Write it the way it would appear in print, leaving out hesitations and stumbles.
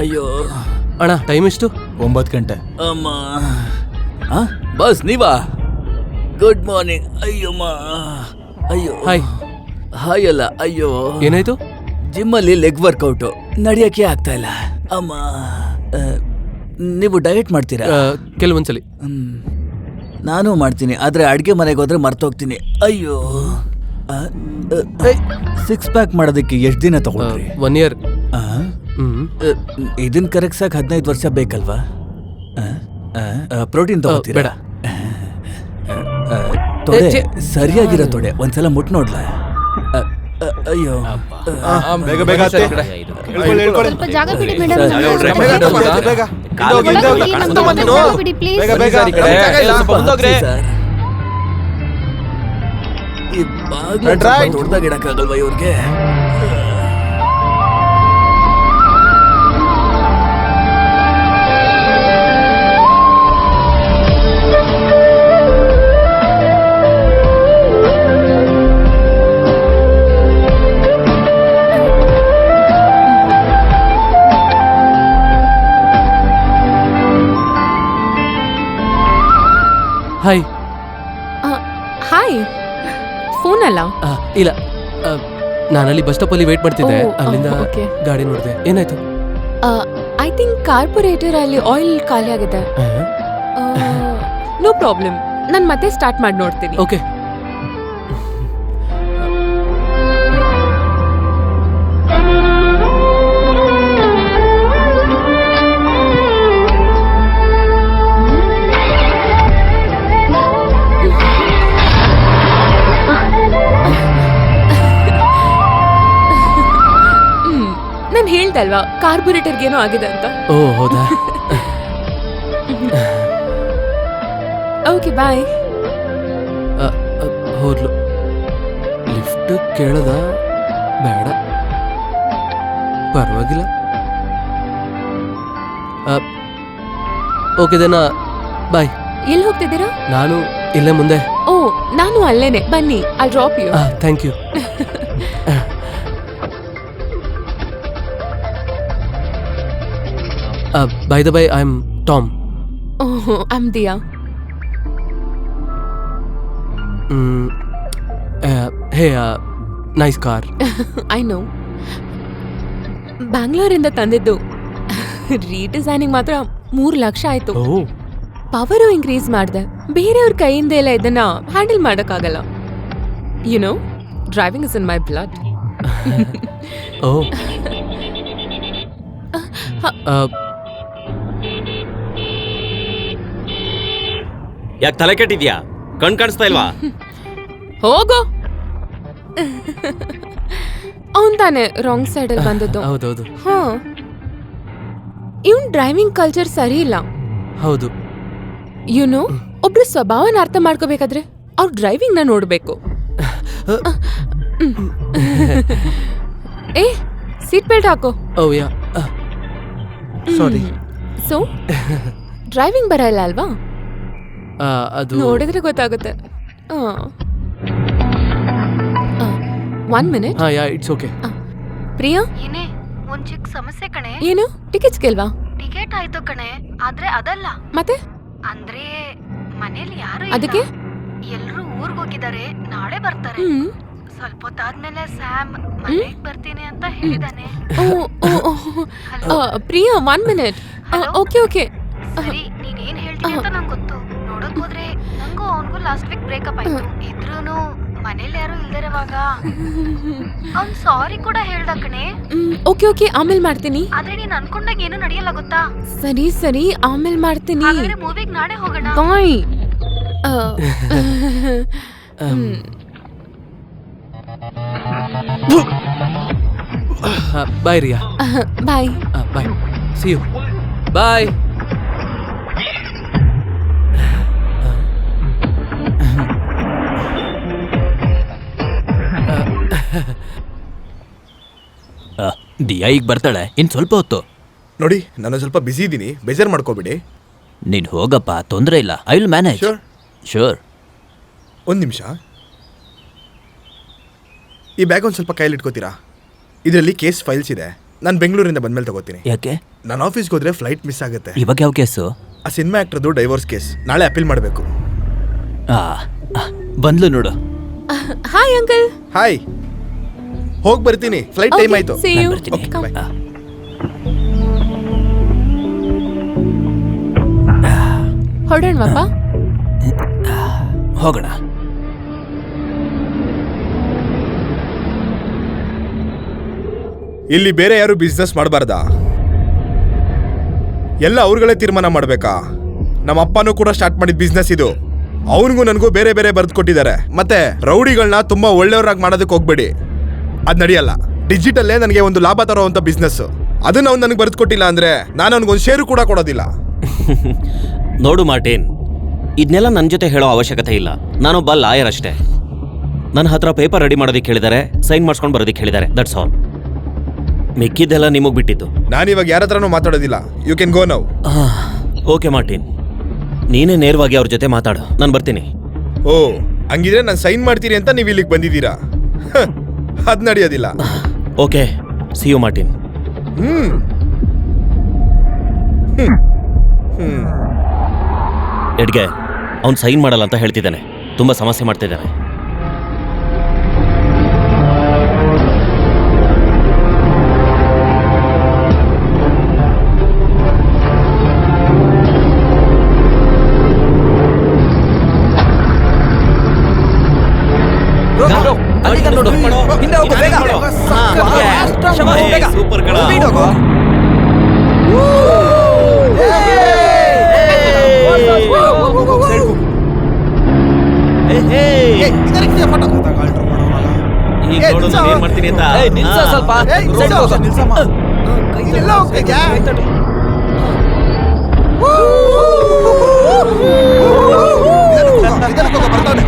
ಅಯ್ಯೋ ಅಣ್ಣ ಟೈಮ್ ಎಷ್ಟು? 9 ಗಂಟೆ. ಅಮ್ಮ. ಬಸ್ ನೀವಾ? Good morning. ಅಯ್ಯಮ್ಮ. ಅಯ್ಯೋ ಹಾಯ್. ಹಾಯ್ ಅಲ್ಲ, ಅಯ್ಯೋ. ಏನಾಯ್ತು? ಜಿಮ್ಮಲ್ಲಿ ಲೆಗ್ ವರ್ಕೌಟು ನಡೆಯಕ್ಕೆ ಆಗ್ತಾ ಇಲ್ಲ ಅಮ್ಮ. ನೀವು ಡಯಟ್ ಮಾಡ್ತೀರಾ? ಕೆಲವೊಂದ್ಸಲಿ. ನಾನು ಮಾಡ್ತೀನಿ, ಆದ್ರೆ ಅಡ್ಗೆ ಮನೆಗೆ ಹೋದ್ರೆ ಮರ್ತೋಗ್ತೀನಿ. ಅಯ್ಯೋ. 6 ಪ್ಯಾಕ್ ಮಾಡೋದಕ್ಕೆ ಎಷ್ಟು ದಿನ ತಗೊಳ್ರಿ? 1 year. ಇದನ್ ಕರೆಕ್ಸಾಗಿ 15 ವರ್ಷ ಬೇಕಲ್ವಾ? ಪ್ರೋಟೀನ್ ತಗೋತೀರಾ? ಬೇಡ. ತೊಡೆ ಸರಿಯಾಗಿರೋ ತೊಡೆ ಒಂದ್ಸಲ ಮುಟ್ ನೋಡ್ಲಾ? ಅಯ್ಯೋ. ಬೇಗ ಬೇಗ ಅತ್ತೆ. ಸ್ವಲ್ಪ ಜಾಗ ಬಿಡಿ ಮೇಡಮ್. ದೊಡ್ಡದಾಗಿ ಇಡಕ್ಕಾಗಲ್ವಾ ಇವ್ರಿಗೆ? ಹಾಯ್. ಹಾಯ್. ಫೋನ್ ಅಲ್ಲ? ಇಲ್ಲ, ನಾನಲ್ಲಿ ಬಸ್ ಸ್ಟಾಪ್ ಅಲ್ಲಿ ವೇಟ್ ಮಾಡ್ತಿದ್ದೆ. ಓ, ಅಲ್ಲಿಂದ okay. ಗಾಡಿ ನೋಡಿದೆ. ಏನಾಯ್ತು? ಐ ಥಿಂಕ್ ಕಾರ್ಪೊರೇಟರ್ ಅಲ್ಲಿ ಆಯಿಲ್ ಖಾಲಿ ಆಗಿದೆ. ನೋ ಪ್ರಾಬ್ಲಮ್, ನಾನು ಮತ್ತೆ ಸ್ಟಾರ್ಟ್ ಮಾಡಿ ನೋಡ್ತೀನಿ. ಓಕೆ. ನಾನು ಹೇಳ್ದಲ್ವಾ ಕಾರ್ಪೊರೇಟರ್ಗೇನೋ ಆಗಿದೆ ಅಂತ. ಓ ಹೌದಾ? Okay bye. ಹೋದ್ಲು. ಲಿಫ್ಟ್ ಕೇಳದ? ಬೇಡ, ಪರವಾಗಿಲ್ಲ. ಓಕೆ ದೇನಾ, ಬಾಯ್. ಎಲ್ಲಿ ಹೋಗ್ತಿದ್ದೀರಾ? ನಾನು ಇಲ್ಲೇ ಮುಂದೆ. ಓ, ನಾನು ಅಲ್ಲೇನೆ, ಬನ್ನಿ, I drop you. Thank you. By the way, I'm Tom. Oh, I'm Dia. Hey, nice car. I know. ಬ್ಯಾಂಗ್ಳೂರಿಂದ ತಂದಿದ್ದು. ರೀಡಿಸೈನಿಂಗ್ ಮಾತ್ರ 3 ಲಕ್ಷ ಆಯ್ತು. ಪವರು ಇನ್ಕ್ರೀಸ್ ಮಾಡಿದೆ. ಬೇರೆಯವ್ರ ಕೈಯಿಂದ ಎಲ್ಲ ಇದನ್ನ ಹ್ಯಾಂಡಲ್ ಮಾಡೋಕ್ಕಾಗಲ್ಲ. You know, driving is in my blood. Oh. ಯಾಕೆ ತಲೆ ಕೆಟ್ಟಿದ್ಯಾ? ಕಣ್ ಕಾಣಿಸ್ತಾ ಇಲ್ವಾ? ಹೋಗೋ. ಅವನ್ ತಾನೆ ರಾಂಗ್ ಸೈಡ್ ಅಲ್ಲಿ ಬಂದದ್ದು. ಹೌದೌದು. ಇವನ್ ಡ್ರೈವಿಂಗ್ ಕಲ್ಚರ್ ಸರಿ ಇಲ್ಲ. ಹೌದು. ಯುನೋ, ಒಬ್ರು ಸ್ವಭಾವನ ಅರ್ಥ ಮಾಡ್ಕೋಬೇಕಾದ್ರೆ ಅವ್ರ ಡ್ರೈವಿಂಗ್ ನ ನೋಡ್ಬೇಕು. ಏ, ಸೀಟ್ ಬೆಲ್ಟ್ ಹಾಕೋ. ಓ ಯಾ, ಸಾರಿ. ಸೊ ಡ್ರೈವಿಂಗ್ ಬರಲ್ಲ ಅಲ್ವಾ? ಅದು ನೋಡಿದ್ರೆ ಗೊತ್ತಾಗುತ್ತೆ. 1 minute. Yeah, it's okay. Priya, ಏನೇ ಒಂದ್ ಚಿಕ್ಕ ಸಮಸ್ಯೆ ಕಣೆ. ಏನು? ಟಿಕೆಟ್ಸ್ ಗೆಲ್ವಾ? ಟಿಕೆಟ್ ಆಯ್ತು ಕಣೆ, ಆದ್ರೆ ಅದಲ್ಲ. ಮತ್ತೆ? ಅಂದ್ರೆ ಮನೇಲಿ ಯಾರು ಅದಕ್ಕೆ? ಎಲ್ರು ಊರ್ಗ್ ಹೋಗಿದ್ದಾರೆ, ನಾಳೆ ಬರ್ತಾರೆ. ಸ್ವಲ್ಪ ಹೊತ್ತಾದ್ಮೇಲೆ ಸ್ಯಾಮ್ ಮನೆಗ್ ಬರ್ತೀನಿ ಅಂತ ಹೇಳಿದಾನೆ. ಪ್ರಿಯಾ, 1 minute. Okay okay. ಸರಿ, ನೀನ್ ಏನ್ ಹೇಳ್ತೀನಿ ಅಂತ ನಂಗೆ ಗೊತ್ತು. ನೋಡಕ್ ಹೋದ್ರೆ ನಂಗೂ ಅವನ್ಗೂ ಲಾಸ್ಟ್ ವೀಕ್ ಬ್ರೇಕಪ್ ಆಯ್ತು. ಇದ್ರೂನು ಮನೇಲಿ ಯಾರು ಇಲ್ದಿರುವಾಗ ಅವ್ನ್ ಸಾರಿ ಕೂಡ ಹೇಳ್ದ ಕಣೆ. ಓಕೆ ಓಕೆ, ಆಮೇಲೆ ಮಾಡ್ತೀನಿ. ಆದ್ರೆ ನೀನ್ ಅನ್ಕೊಂಡಾಗ ಏನು ನಡೆಯಲ್ಲ ಗೊತ್ತಾ? ಸರಿ ಸರಿ, ಆಮೇಲೆ ಮಾಡ್ತೀನಿ. ಹಾಗಾದ್ರೆ ಮೂವಿಗ್ ನಾಳೆ ಹೋಗೋಣ. Bye. Bye Riya. Bye. Bye. See you. Bye. Diya ಈಗ ಬರ್ತಾಳೆ, ಇನ್ ಸ್ವಲ್ಪ ಹೊತ್ತು. ನೋಡಿ, ನಾನು ಸ್ವಲ್ಪ ಬಿಸಿ ಇದ್ದೀನಿ, ಬೇಜಾರು ಮಾಡ್ಕೋಬೇಡಿ. ನೀನ್ ಹೋಗಪ್ಪ, ತೊಂದರೆ ಇಲ್ಲ. I will manage. ಶೋರ್. ಒಂದು ನಿಮಿಷ, ಈ ಬ್ಯಾಗ್ ಒಂದು ಸ್ವಲ್ಪ ಕೈಯಲ್ಲಿ ಇಟ್ಕೋತೀರಾ? ಇದರಲ್ಲಿ ಕೇಸ್ ಫೈಲ್ಸ್ ಇದೆ, ನಾನು ಬೆಂಗಳೂರಿಂದ ಬಂದ್ಮೇಲೆ ತಗೋತೀನಿ. ಯಾಕೆ? ನಾನು ಆಫೀಸ್ಗೆ ಹೋದ್ರೆ ಫ್ಲೈಟ್ ಮಿಸ್ ಆಗುತ್ತೆ. ಇವಾಗ ಯಾವ ಕೇಸು? ಆ ಸಿನಿಮಾ ಆಕ್ಟರ್ದು ಡೈವೋರ್ಸ್ ಕೇಸ್ ನಾಳೆ ಅಪೀಲ್ ಮಾಡಬೇಕು. ಬಂದ್ಲು ನೋಡು. Hi uncle. ಹಾಯ್, ಹೋಗಿ ಬರ್ತೀನಿ, ಫ್ಲೈಟ್ ಟೈಮ್ ಆಯ್ತು. See you. ಬರ್ತೀನಿ. Come. bye. ಹೊರಡೋಣಪ್ಪ. ಹೋಗೋಣ. ಇಲ್ಲಿ ಬೇರೆ ಯಾರು ಬಿಸ್ನೆಸ್ ಮಾಡಬಾರ್ದಾ? ಎಲ್ಲ ಅವ್ರುಗಳೇ ತೀರ್ಮಾನ ಮಾಡ್ಬೇಕಾ? ನಮ್ಮ ಅಪ್ಪನೂ ಕೂಡ ಸ್ಟಾರ್ಟ್ ಮಾಡಿದ ಬಿಸ್ನೆಸ್ ಇದು. ಅವನಿಗೂ ನನಗೂ ಬೇರೆ ಬೇರೆ ಬರೆದು ಕೊಟ್ಟಿದ್ದಾರೆ. ಮತ್ತೆ ರೌಡಿಗಳನ್ನ ತುಂಬಾ ಒಳ್ಳೆಯವರಾಗಿ ಮಾಡೋದಕ್ಕೆ ಹೋಗ್ಬೇಡಿ, ಅದು ನಡೆಯಲ್ಲ. ಡಿಜಿಟಲ್ಲೇ ನನಗೆ ಒಂದು ಲಾಭ ತರೋವಂಥ ಬಿಸ್ನೆಸ್, ಅದನ್ನ ಅವ್ನು ನನಗೆ ಬರೆದು ಕೊಟ್ಟಿಲ್ಲ ಅಂದ್ರೆ ನಾನು ಅವ್ನಿಗೊಂದು ಶೇರು ಕೂಡ ಕೊಡೋದಿಲ್ಲ. ನೋಡು ಮಾರ್ಟಿನ್, ಇದನ್ನೆಲ್ಲ ನನ್ನ ಜೊತೆ ಹೇಳೋ ಅವಶ್ಯಕತೆ ಇಲ್ಲ. ನಾನೊಬ್ಬ ಲಾಯರ್ ಅಷ್ಟೇ. ನನ್ನ ಹತ್ರ ಪೇಪರ್ ರೆಡಿ ಮಾಡೋದಕ್ಕೆ ಹೇಳಿದ್ದಾರೆ, ಸೈನ್ ಮಾಡಿಸ್ಕೊಂಡು ಬರೋದಕ್ಕೆ ಹೇಳಿದ್ದಾರೆ, ದಟ್ಸ್ ಆಲ್. ಮಿಕ್ಕಿದ್ದೆಲ್ಲ ನಿಮಗೆ ಬಿಟ್ಟಿದ್ದು. ನಾನಿವಾಗ ಯಾರ ಹತ್ರನೂ ಮಾತಾಡೋದಿಲ್ಲ. You can go now. Okay Martin, ನೀನೇ ನೇರವಾಗಿ ಅವ್ರ ಜೊತೆ ಮಾತಾಡು, ನಾನು ಬರ್ತೀನಿ. ಓ, ಹಂಗಿದ್ರೆ ನಾನು ಸೈನ್ ಮಾಡ್ತೀನಿ ಅಂತ ನೀವು ಇಲ್ಲಿಗೆ ಬಂದಿದ್ದೀರಾ? ಅದು ನಡೆಯೋದಿಲ್ಲ. Okay, see you Martin. ಎಡ್ಗೆ ಅವ್ನು ಸೈನ್ ಮಾಡಲ್ಲ ಅಂತ ಹೇಳ್ತಿದ್ದಾನೆ, ತುಂಬ ಸಮಸ್ಯೆ ಮಾಡ್ತಿದ್ದಾನೆ. ಸೂಪರ್ ಕಣ. ಈಗ ನೋಡು ನಾನು ಏನ್ ಮಾಡ್ತೀನಿ ಅಂತ. ಸ್ವಲ್ಪ ಬರ್ತಾನೆ.